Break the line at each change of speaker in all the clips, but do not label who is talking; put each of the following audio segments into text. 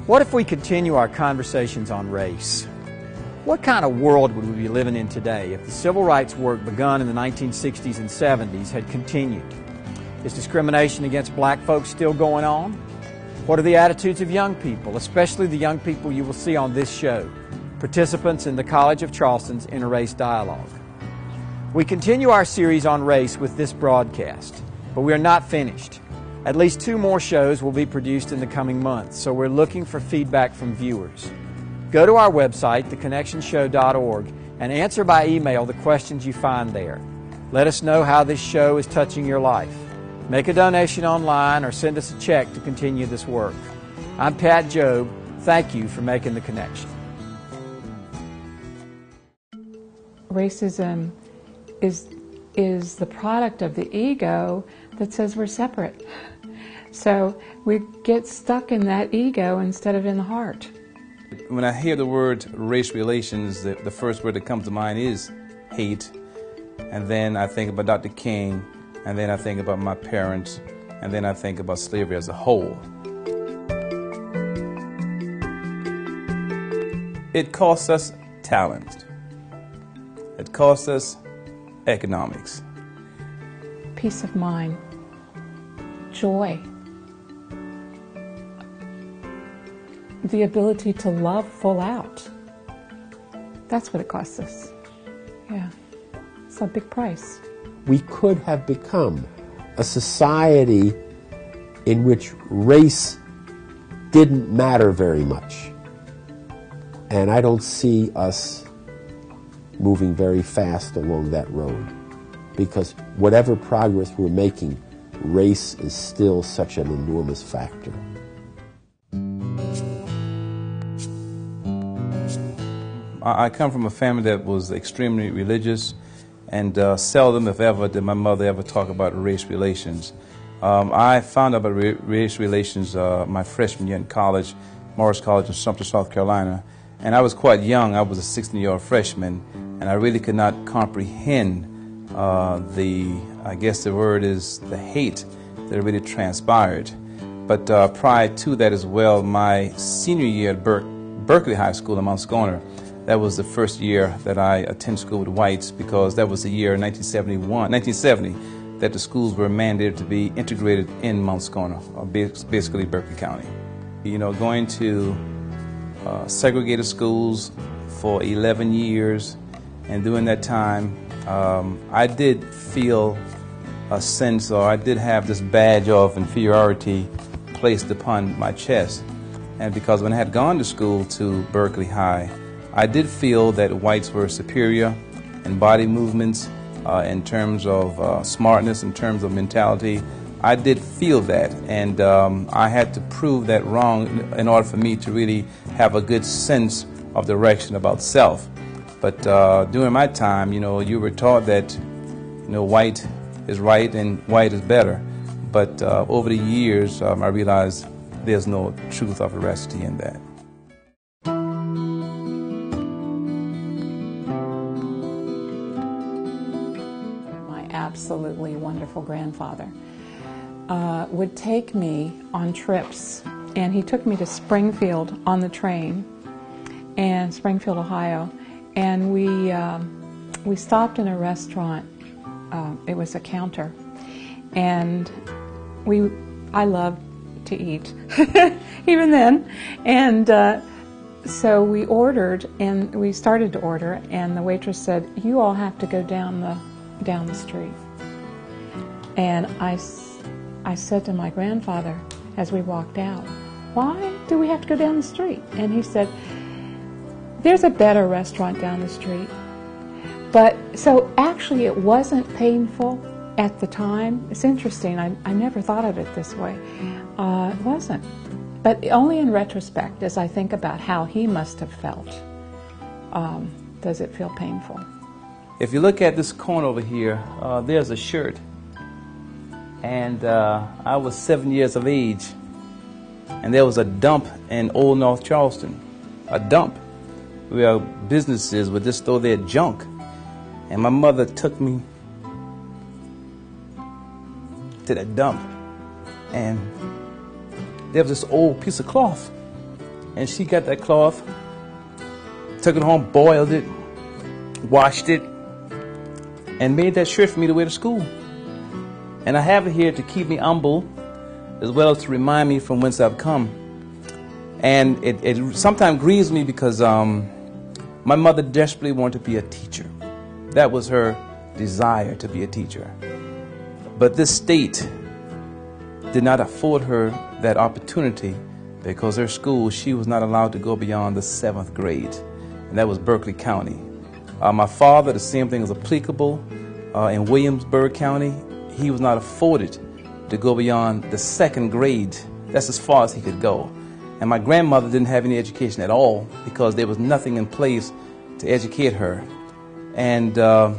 What if we continue our conversations on race? What kind of world would we be living in today if the civil rights work begun in the 1960s and 70s had continued? Is discrimination against black folks still going on? What are the attitudes of young people, especially the young people you will see on this show, participants in the College of Charleston's Interrace Dialogue? We continue our series on race with this broadcast, but we are not finished. At least 2 more shows will be produced in the coming months, so we're looking for feedback from viewers. Go to our website, theconnectionshow.org, and answer by email the questions you find there. Let us know how this show is touching your life. Make a donation online or send us a check to continue this work. I'm Pat Jobe. Thank you for making the connection.
Racism is the product of the ego that says we're separate. So we get stuck in that ego instead of in the heart.
When I hear the word race relations, the first word that comes to mind is hate. And then I think about Dr. King, and then I think about my parents, and then I think about slavery as a whole. It costs us talent. It costs us economics.
Peace of mind, joy, the ability to love full out. That's what it costs us. Yeah, it's a big price.
We could have become a society in which race didn't matter very much. And I don't see us moving very fast along that road, because whatever progress we're making, race is still such an enormous factor.
I come from a family that was extremely religious, and seldom, if ever, did my mother ever talk about race relations. I found out about race relations my freshman year in college, Morris College in Sumter, South Carolina, and I was quite young. I was a 16-year-old freshman, and I really could not comprehend I guess the word is the hate that really transpired. But prior to that as well, my senior year at Berkeley High School in Mount Scorner, that was the first year that I attended school with whites, because that was the year 1970, that the schools were mandated to be integrated in Mount Scorner, or basically Berkeley County. You know, going to segregated schools for 11 years, and during that time, I did feel a sense, or I did have this badge of inferiority placed upon my chest. And because when I had gone to school to Berkeley High, I did feel that whites were superior in body movements, in terms of smartness, in terms of mentality. I did feel that, and I had to prove that wrong in order for me to really have a good sense of direction about self. But during my time, you know, you were taught that, you know, white is right and white is better. But over the years, I realized there's no truth or veracity in that.
My absolutely wonderful grandfather would take me on trips, and he took me to Springfield on the train, and Springfield, Ohio, and we stopped in a restaurant. It was a counter, and I loved to eat even then, and so we ordered, and we started to order, and the waitress said, "You all have to go down the street." And I said to my grandfather as we walked out, "Why do we have to go down the street?" And he said, "There's a better restaurant down the street." But so actually it wasn't painful at the time. It's interesting. I never thought of it this way. It wasn't. But only in retrospect, as I think about how he must have felt, does it feel painful.
If you look at this corner over here, there's a shirt. And I was 7 years of age, and there was a dump in Old North Charleston, a dump where businesses would just throw their junk. And my mother took me to that dump, and there was this old piece of cloth, And she got that cloth, took it home, boiled it, washed it, and made that shirt for me to wear to school. And I have it here to keep me humble, as well as to remind me from whence I've come. And it sometimes grieves me because my mother desperately wanted to be a teacher. That was her desire, to be a teacher. But this state did not afford her that opportunity, because her school, she was not allowed to go beyond the 7th grade, and that was Berkeley County. My father, the same thing was applicable in Williamsburg County. He was not afforded to go beyond the 2nd grade. That's as far as he could go. And my grandmother didn't have any education at all, because there was nothing in place to educate her. And the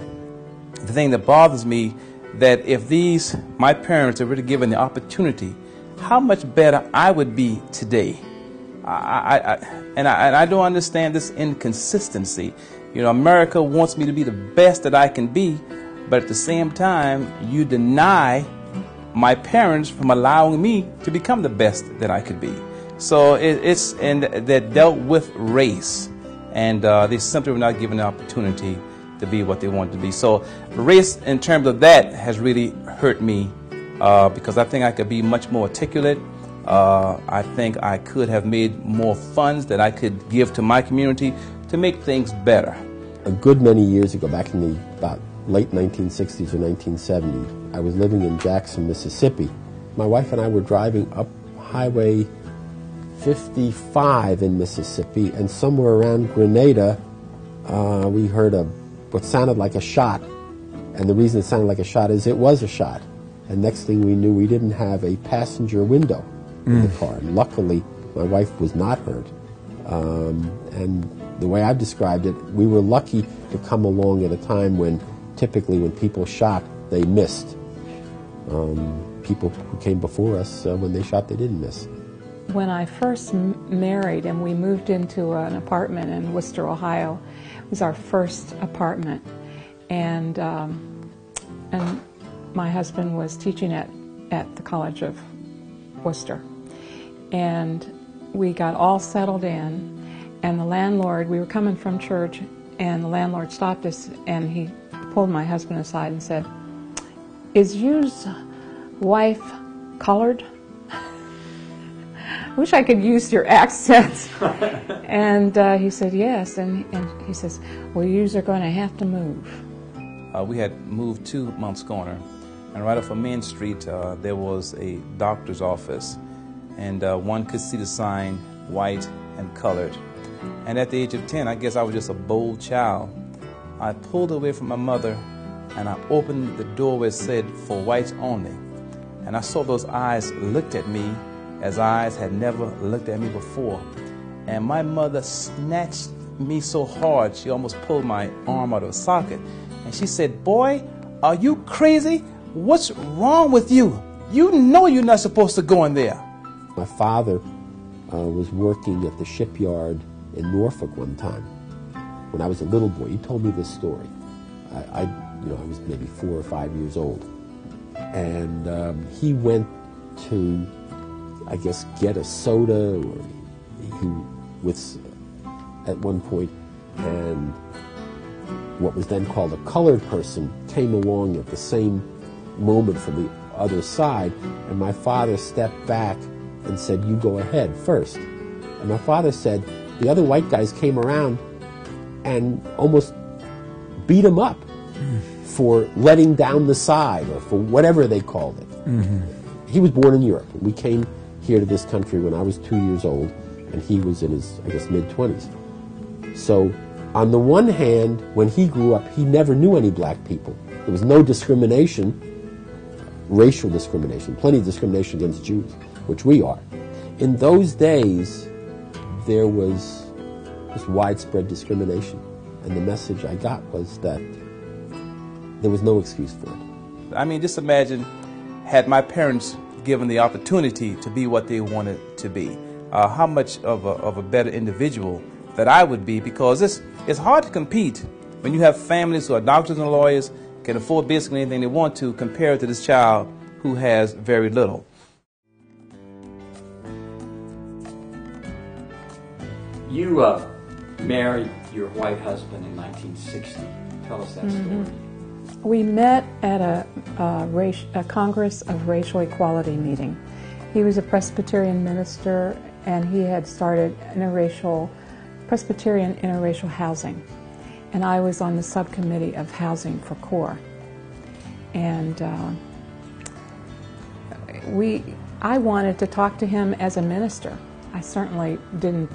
thing that bothers me, that if my parents had really given the opportunity, how much better I would be today. And I don't understand this inconsistency. You know, America wants me to be the best that I can be, but at the same time, you deny my parents from allowing me to become the best that I could be. So and they're dealt with race, and they simply were not given the opportunity to be what they wanted to be. So race, in terms of that, has really hurt me, because I think I could be much more articulate. I think I could have made more funds that I could give to my community to make things better.
A good many years ago, back in the about late 1960s or 1970s, I was living in Jackson, Mississippi. My wife and I were driving up Highway 55 in Mississippi, and somewhere around Grenada, we heard what sounded like a shot. And the reason it sounded like a shot is it was a shot. And next thing we knew, we didn't have a passenger window in the car. And luckily, my wife was not hurt. And the way I've described it, we were lucky to come along at a time when typically when people shot, they missed. People who came before us, when they shot, they didn't miss.
When I first married and we moved into an apartment in Worcester, Ohio, it was our first apartment. And my husband was teaching at the College of Worcester. And we got all settled in, and the landlord, we were coming from church, and the landlord stopped us, and he pulled my husband aside and said, "Is yours wife colored?" I wish I could use your accent. And he said, "Yes." And he says, "Well, yous are going to have to move."
We had moved to Mounts Corner, and right off of Main Street, there was a doctor's office, and one could see the sign, white and colored. And at the age of 10, I guess I was just a bold child. I pulled away from my mother, and I opened the door where it said, "For whites only." And I saw those eyes looked at me as eyes had never looked at me before. And my mother snatched me so hard, she almost pulled my arm out of the socket. And she said, "Boy, are you crazy? What's wrong with you? You know you're not supposed to go in there."
My father was working at the shipyard in Norfolk one time when I was a little boy. He told me this story. I was maybe 4 or 5 years old. And he went to, I guess, get a soda, or at one point, and what was then called a colored person came along at the same moment from the other side, and my father stepped back and said, "You go ahead first." And my father said the other white guys came around and almost beat him up for letting down the side, or for whatever they called it. Mm-hmm. He was born in Europe. We came here to this country when I was 2 years old, and he was in his, I guess, mid-20s. So on the one hand, when he grew up, he never knew any black people. There was no discrimination, racial discrimination, plenty of discrimination against Jews, which we are. In those days, there was this widespread discrimination, and the message I got was that there was no excuse for it.
I mean, just imagine, had my parents given the opportunity to be what they wanted to be, how much of a better individual that I would be, because it's hard to compete when you have families who are doctors and lawyers, can afford basically anything they want to, compared to this child who has very little.
You married your white husband in 1960. Tell us that story.
We met at a Congress of Racial Equality meeting. He was a Presbyterian minister, and he had started Presbyterian interracial housing. And I was on the subcommittee of housing for CORE. And I wanted to talk to him as a minister. I certainly didn't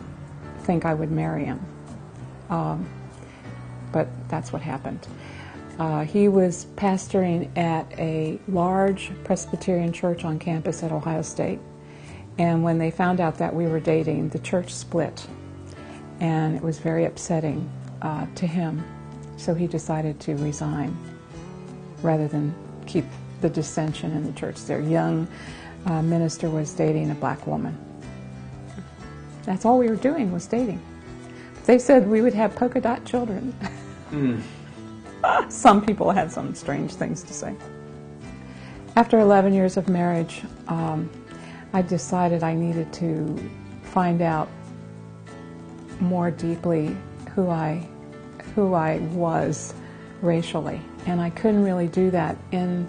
think I would marry him, but that's what happened. He was pastoring at a large Presbyterian church on campus at Ohio State, and when they found out that we were dating, the church split, and it was very upsetting to him, so he decided to resign rather than keep the dissension in the church. Their young minister was dating a black woman. That's all we were doing, was dating. They said we would have polka dot children. Some people had some strange things to say. After 11 years of marriage, I decided I needed to find out more deeply who I was racially, and I couldn't really do that in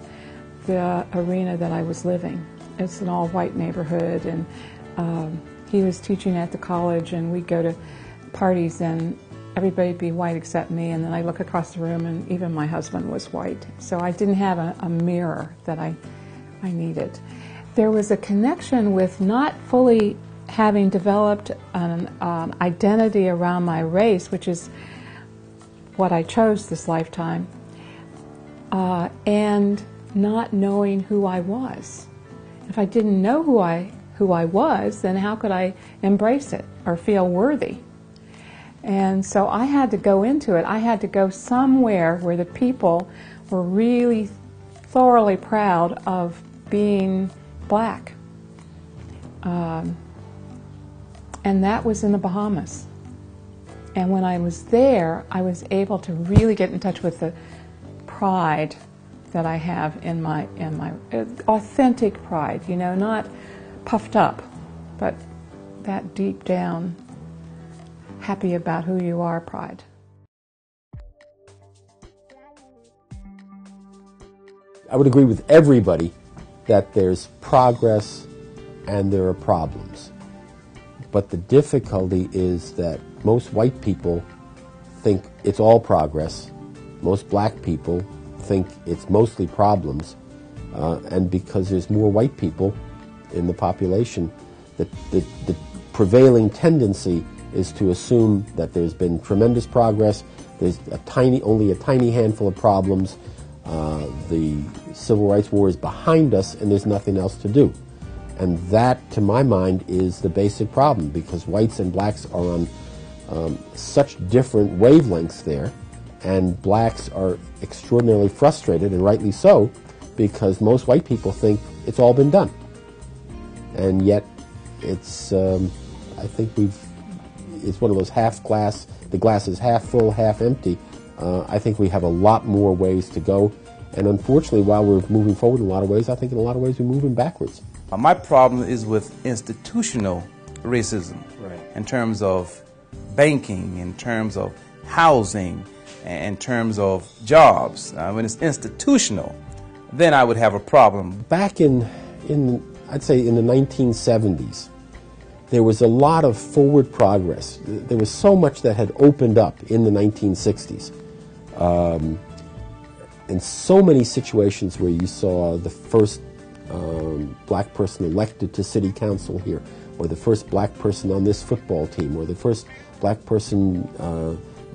the arena that I was living. It's an all-white neighborhood, and he was teaching at the college, and we'd go to parties, and everybody'd be white except me, and then I look across the room, and even my husband was white. So I didn't have a mirror that I needed. There was a connection with not fully having developed an identity around my race, which is what I chose this lifetime, and not knowing who I was. If I didn't know who I was, then how could I embrace it or feel worthy? And so I had to go into it. I had to go somewhere where the people were really thoroughly proud of being black. And that was in the Bahamas. And when I was there, I was able to really get in touch with the pride that I have in my authentic pride, you know, not puffed up, but that deep down, happy about who you are pride.
I would agree with everybody that there's progress and there are problems. But the difficulty is that most white people think it's all progress. Most black people think it's mostly problems. And because there's more white people in the population, the prevailing tendency is to assume that there's been tremendous progress, there's only a tiny handful of problems, the Civil Rights War is behind us, and there's nothing else to do. And that, to my mind, is the basic problem, because whites and blacks are on such different wavelengths there, and blacks are extraordinarily frustrated, and rightly so, because most white people think it's all been done. And yet, it's, I think it's one of those the glass is half full, half empty. I think we have a lot more ways to go. And unfortunately, while we're moving forward in a lot of ways, I think in a lot of ways we're moving backwards.
My problem is with institutional racism,
right,
in terms of banking, in terms of housing, in terms of jobs. When it's institutional, then I would have a problem.
Back I'd say in the 1970s, there was a lot of forward progress. There was so much that had opened up in the 1960s. And so many situations where you saw the first black person elected to city council here, or the first black person on this football team, or the first black person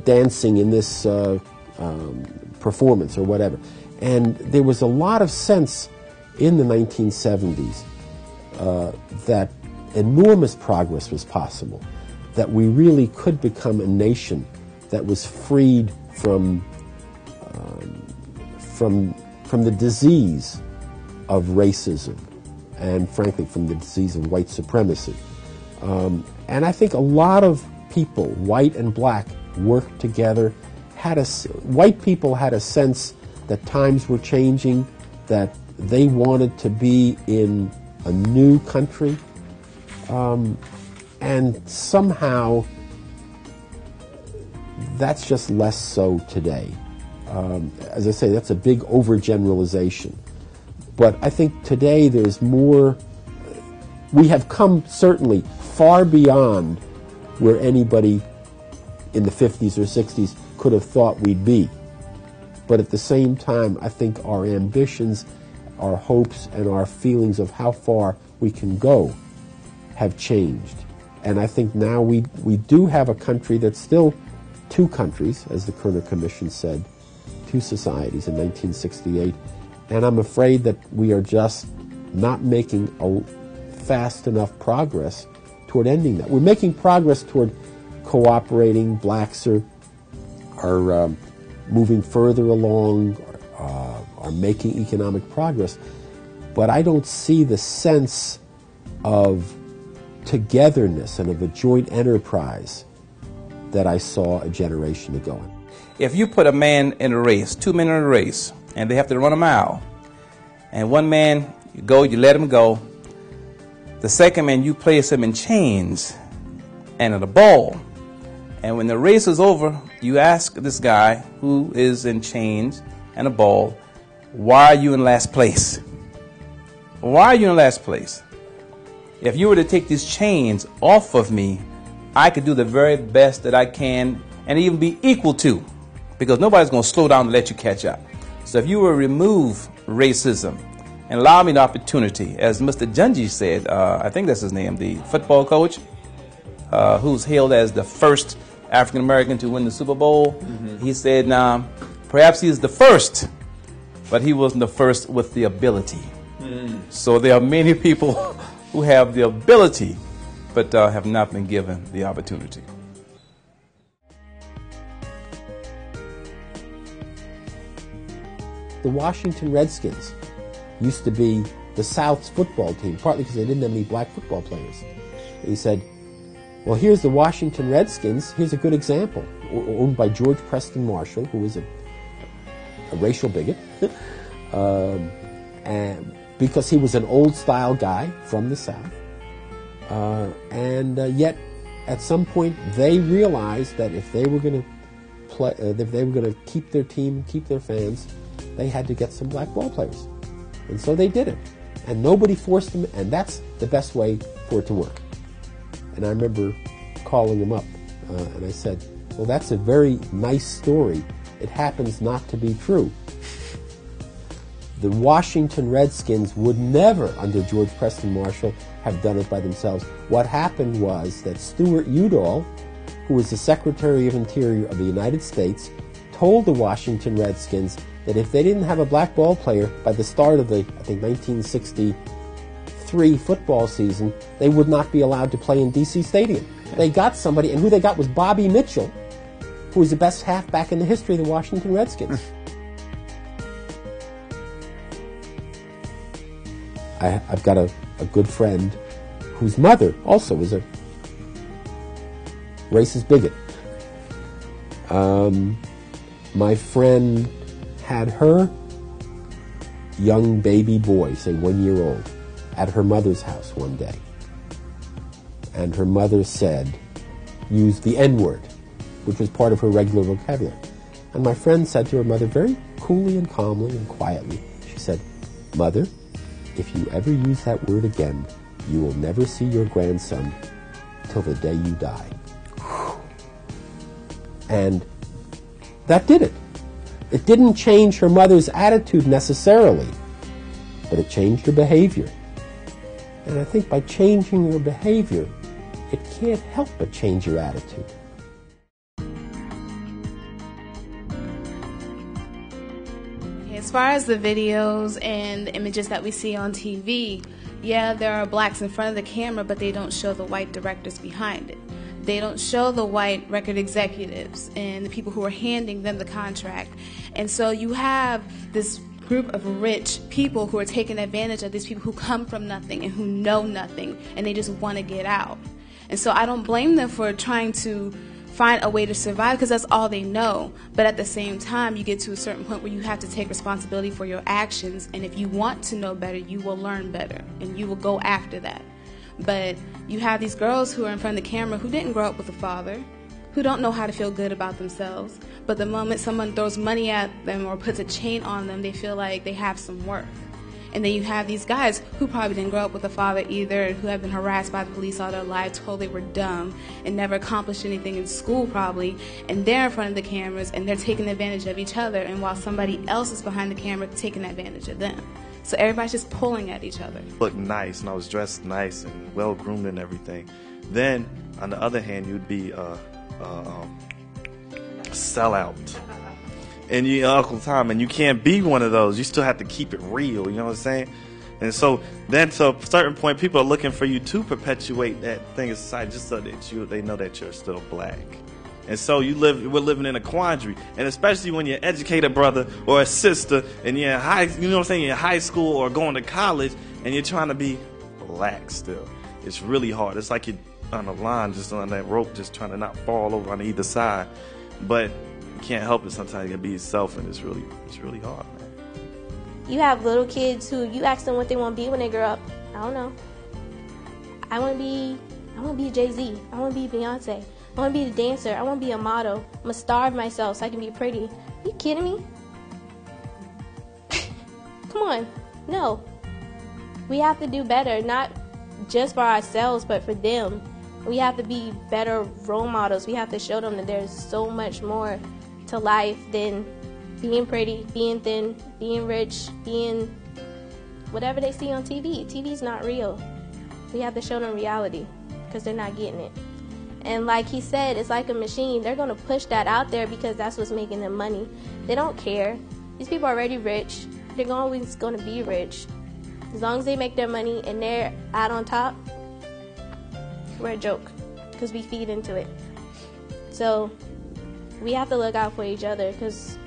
dancing in this performance or whatever. And there was a lot of sense in the 1970s that enormous progress was possible, that we really could become a nation that was freed from the disease of racism and, frankly, from the disease of white supremacy. And I think a lot of people, white and black, worked together. White people had a sense that times were changing, that they wanted to be in a new country, and somehow That's just less so today. As I say, that's a big overgeneralization. But I think today there's more, we have come certainly far beyond where anybody in the 50s or 60s could have thought we'd be. But at the same time, I think our ambitions, our hopes, and our feelings of how far we can go have changed. And I think now we do have a country that's still two countries, as the Kerner Commission said, two societies in 1968. And I'm afraid that we are just not making fast enough progress toward ending that. We're making progress toward cooperating. Blacks are moving further along, are making economic progress. But I don't see the sense of togetherness and of a joint enterprise that I saw a generation ago.
If you put a man in a race, two men in a race, and they have to run a mile, and one man, you let him go. The second man, you place him in chains and in a ball. And when the race is over, you ask this guy who is in chains and a ball, why are you in last place? Why are you in last place? If you were to take these chains off of me, I could do the very best that I can and even be equal to, because nobody's going to slow down to let you catch up. So if you were to remove racism and allow me the opportunity, as Mr. Junji said, I think that's his name, the football coach, who's hailed as the first African American to win the Super Bowl, he said, perhaps he's the first, but he wasn't the first with the ability. So there are many people who have the ability, but have not been given the opportunity.
The Washington Redskins used to be the South's football team, partly because they didn't have any black football players. And he said, well, here's the Washington Redskins. Here's a good example. Owned by George Preston Marshall, who was a racial bigot, and because he was an old-style guy from the South. Yet, at some point, they realized that if they were going to keep their team, keep their fans, they had to get some black ball players. And so they did it. And nobody forced them, and that's the best way for it to work. And I remember calling him up, and I said, well, that's a very nice story. It happens not to be true. The Washington Redskins would never, under George Preston Marshall, have done it by themselves. What happened was that Stuart Udall, who was the Secretary of Interior of the United States, told the Washington Redskins that if they didn't have a black ball player by the start of the, I think, 1963 football season, they would not be allowed to play in D.C. Stadium. They got somebody, and who they got was Bobby Mitchell, who was the best halfback in the history of the Washington Redskins. I've got a good friend whose mother also was a racist bigot. My friend had her young baby boy, say 1 year old, at her mother's house one day. And her mother used the N-word, which was part of her regular vocabulary. And my friend said to her mother very coolly and calmly and quietly, she said, "Mother, if you ever use that word again, you will never see your grandson till the day you die." And that did it. It didn't change her mother's attitude necessarily, but it changed her behavior. And I think by changing your behavior, it can't help but change your attitude.
As far as the videos and the images that we see on TV, yeah, there are blacks in front of the camera, but they don't show the white directors behind it. They don't show the white record executives and the people who are handing them the contract. And so you have this group of rich people who are taking advantage of these people who come from nothing and who know nothing, and they just want to get out. And so I don't blame them for trying to find a way to survive, because that's all they know. But at the same time, you get to a certain point where you have to take responsibility for your actions, and if you want to know better, you will learn better, and you will go after that. But you have these girls who are in front of the camera who didn't grow up with a father, who don't know how to feel good about themselves. But the moment someone throws money at them or puts a chain on them, they feel like they have some worth. And then you have these guys who probably didn't grow up with a father either, who have been harassed by the police all their lives, told they were dumb and never accomplished anything in school probably, and they're in front of the cameras and they're taking advantage of each other, and while somebody else is behind the camera taking advantage of them. So everybody's just pulling at each other.
Looked nice, and I was dressed nice and well groomed and everything. Then, on the other hand, you'd be a sellout. And you Uncle Tom, and you can't be one of those. You still have to keep it real, you know what I'm saying? And so then to a certain point, people are looking for you to perpetuate that thing in society just so that they know that you're still black. And so we're living in a quandary. And especially when you're an educated brother or a sister and you're in high school or going to college and you're trying to be black still. It's really hard. It's like you're on a line, just on that rope, just trying to not fall over on either side. But you can't help it. Sometimes you can be yourself, and it's really hard, man.
You have little kids who you ask them what they want to be when they grow up. I don't know. I want to be Jay-Z. I want to be Beyonce. I want to be a dancer. I want to be a model. I'm going to starve myself so I can be pretty. Are you kidding me? Come on. No. We have to do better, not just for ourselves, but for them. We have to be better role models. We have to show them that there's so much more to life than being pretty, being thin, being rich, being whatever they see on TV. TV's not real. We have to show them reality because they're not getting it. And like he said, it's like a machine. They're going to push that out there because that's what's making them money. They don't care. These people are already rich. They're always going to be rich. As long as they make their money and they're out on top, we're a joke because we feed into it. So we have to look out for each other because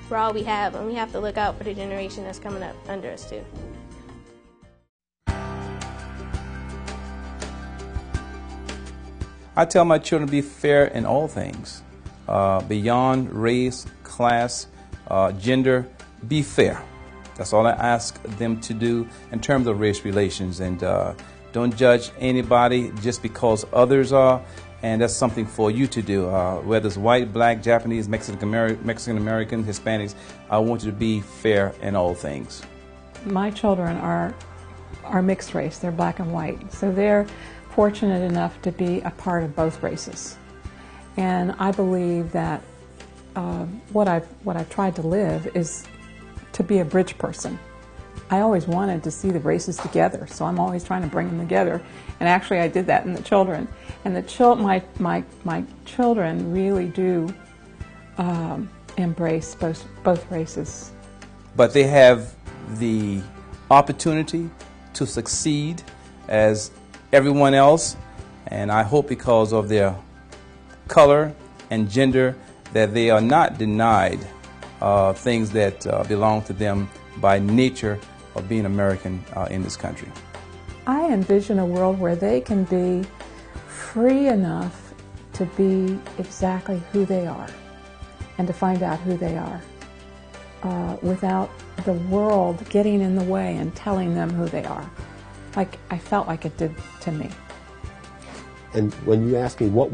we're all we have, and we have to look out for the generation that's coming up under us too.
I tell my children to be fair in all things, beyond race, class, gender. Be fair. That's all I ask them to do in terms of race relations, and don't judge anybody just because others are. And that's something for you to do, whether it's white, black, Japanese, Mexican-American, Hispanics. I want you to be fair in all things.
My children are mixed race. They're black and white. So they're fortunate enough to be a part of both races. And I believe that what I've tried to live is to be a bridge person. I always wanted to see the races together, so I'm always trying to bring them together. And actually, I did that in the children. And my children really do embrace both races.
But they have the opportunity to succeed as everyone else, and I hope because of their color and gender that they are not denied things that belong to them by nature of being American in this country.
I envision a world where they can be free enough to be exactly who they are and to find out who they are without the world getting in the way and telling them who they are. Like I felt like it did to me.
And when you ask me what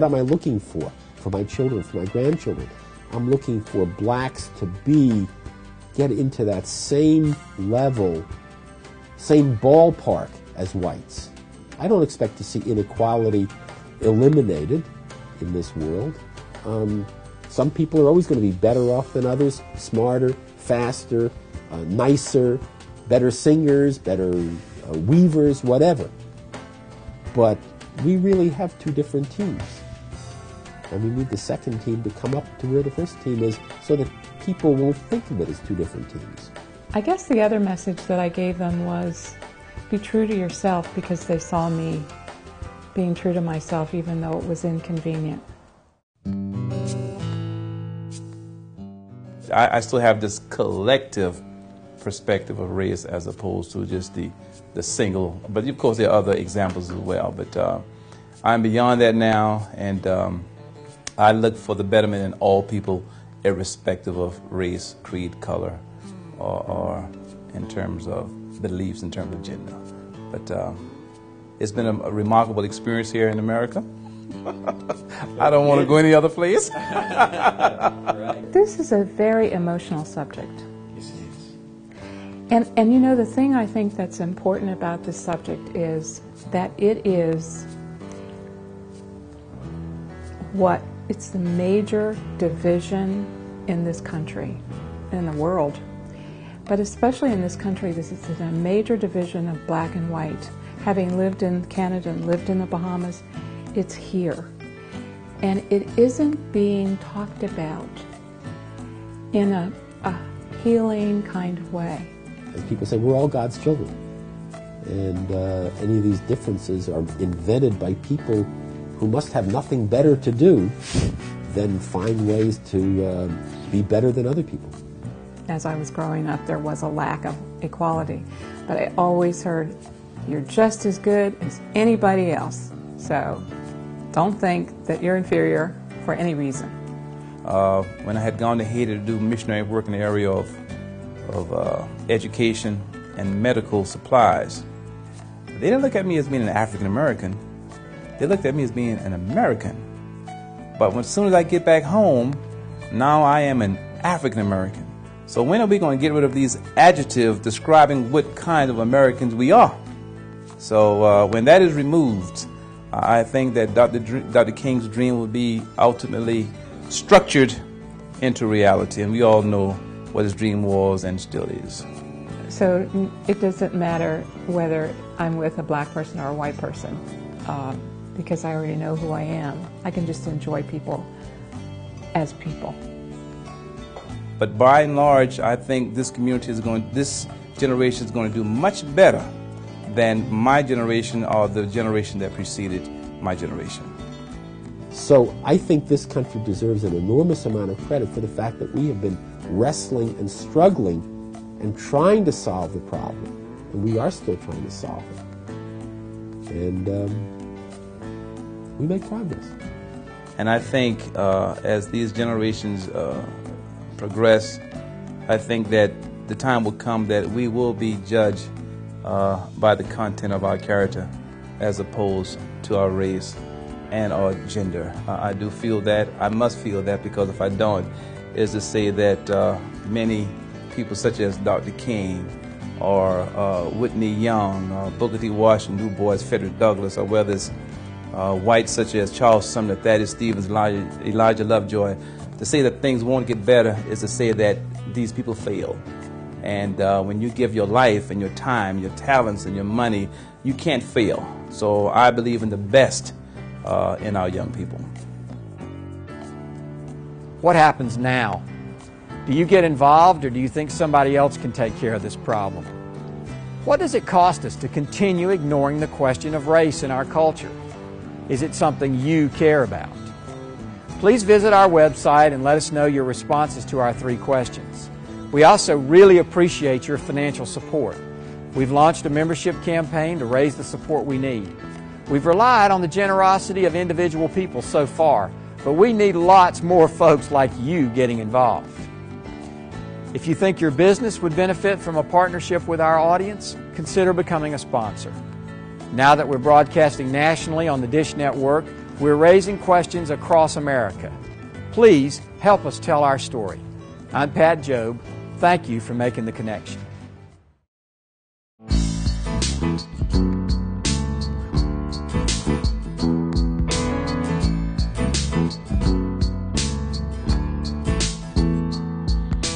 am I looking for my children, for my grandchildren, I'm looking for blacks to get into that same level, same ballpark as whites. I don't expect to see inequality eliminated in this world. Some people are always going to be better off than others, smarter, faster, nicer, better singers, better weavers, whatever. But we really have two different teams. And we need the second team to come up to where the first team is so that people won't think of it as two different teams.
I guess the other message that I gave them was be true to yourself, because they saw me being true to myself even though it was inconvenient.
I still have this collective perspective of race as opposed to just the single. But of course there are other examples as well. But I'm beyond that now, and I look for the betterment in all people, irrespective of race, creed, color, or in terms of beliefs, in terms of gender. But it's been a remarkable experience here in America, I don't want to go any other place.
This is a very emotional subject. And you know, the thing I think that's important about this subject is that it's the major division in this country, in the world. But especially in this country, this is a major division of black and white. Having lived in Canada and lived in the Bahamas, it's here. And it isn't being talked about in a healing kind of way.
And people say, we're all God's children. And any of these differences are invented by people who must have nothing better to do than find ways to be better than other people.
As I was growing up, there was a lack of equality. But I always heard, you're just as good as anybody else. So don't think that you're inferior for any reason.
When I had gone to Haiti to do missionary work in the area of education and medical supplies, they didn't look at me as being an African American. They looked at me as being an American. But as soon as I get back home, now I am an African American. So when are we going to get rid of these adjectives describing what kind of Americans we are? So when that is removed, I think that Dr. King's dream will be ultimately structured into reality. And we all know what his dream was and still is.
So it doesn't matter whether I'm with a black person or a white person, because I already know who I am. I can just enjoy people as people.
But by and large, I think this generation is going to do much better than my generation or the generation that preceded my generation.
So I think this country deserves an enormous amount of credit for the fact that we have been wrestling and struggling and trying to solve the problem. And we are still trying to solve it. And we make progress.
And I think as these generations progress, I think that the time will come that we will be judged by the content of our character as opposed to our race and our gender. I do feel that. I must feel that, because if I don't, is to say that many people such as Dr. King or Whitney Young, Booker T. Washington, Du Bois, Frederick Douglass, or whether it's whites such as Charles Sumner, Thaddeus Stevens, Elijah Lovejoy, to say that things won't get better is to say that these people failed. And when you give your life and your time, your talents and your money, you can't fail. So I believe in the best in our young people.
What happens now? Do you get involved, or do you think somebody else can take care of this problem? What does it cost us to continue ignoring the question of race in our culture? Is it something you care about? Please visit our website and let us know your responses to our 3 questions. We also really appreciate your financial support. We've launched a membership campaign to raise the support we need. We've relied on the generosity of individual people so far, but we need lots more folks like you getting involved. If you think your business would benefit from a partnership with our audience, consider becoming a sponsor. Now that we're broadcasting nationally on the Dish Network, we're raising questions across America. Please help us tell our story. I'm Pat Jobe. Thank you for making the connection.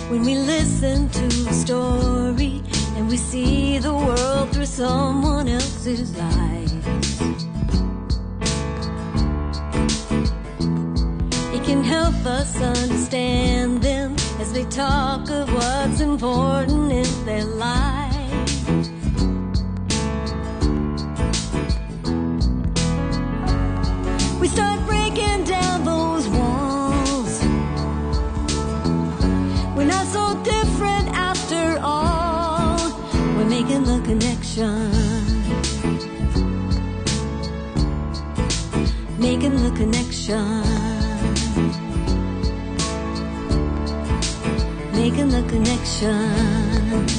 When we listen to a story and we see the world through someone else's eyes, it can help us understand them as they talk of what's important in their lives. We start breaking down those walls. We're not so different after all. We're making the connection. Making the connection. Making the connection.